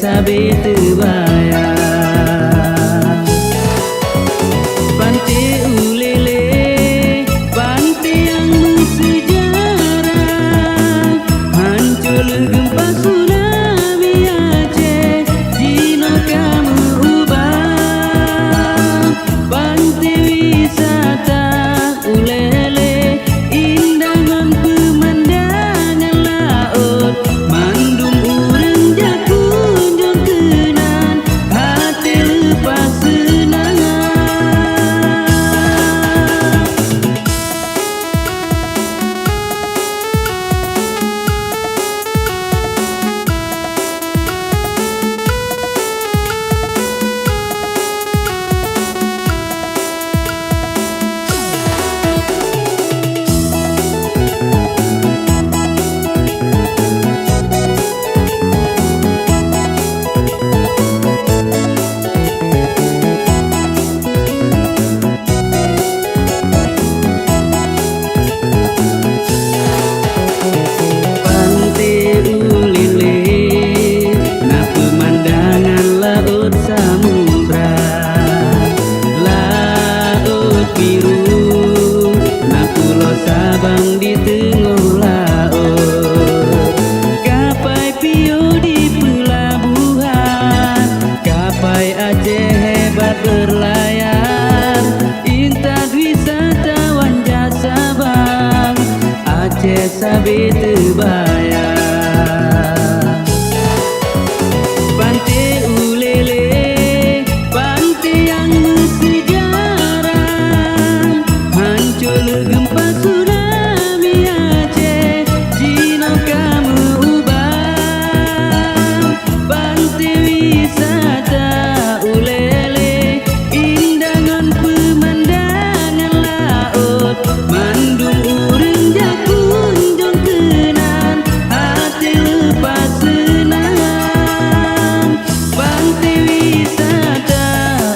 sabe terbayang. Pantai Ulele, pantai yang bersejarah, hancur gempa tsunami Aceh, Jino kamu ubah. Pantai wisata Ulele, indah ngon pemandangan laut, mandum urang jakunjung kenan, hati lepas senang. Sabang di tengah laut, gapai pio di pelabuhan, gapai Aceh hebat berlayar, intan wisatawan jasa Sabang, Aceh sabe terbayang. Pantai Ulele, pantai yang bersejarah, hancur gempa tsunami Aceh, Jino kamu ubah. Pantai wisata Ulele, indah ngon pemandangan laut, mandung urang jakunjung kenan, hati lepas senang. Pantai wisata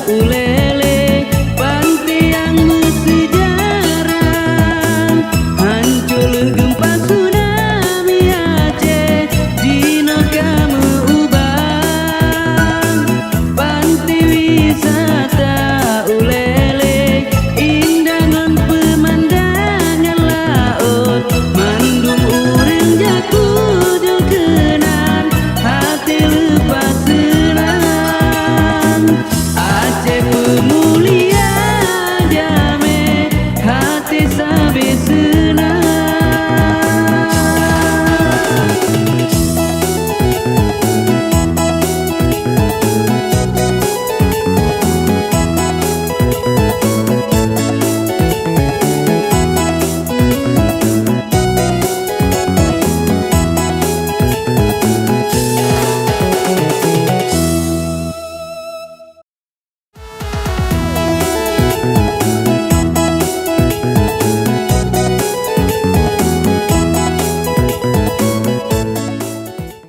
Ulele, pantai yang bersejarah, hancur gempa tsunami Aceh, Jino kamu ubah. Pantai wisata Ulele, indah ngon pemandangan laut, mandum urang jakunjung kenan, hati lepas senang. Aceh pemulia jame, hati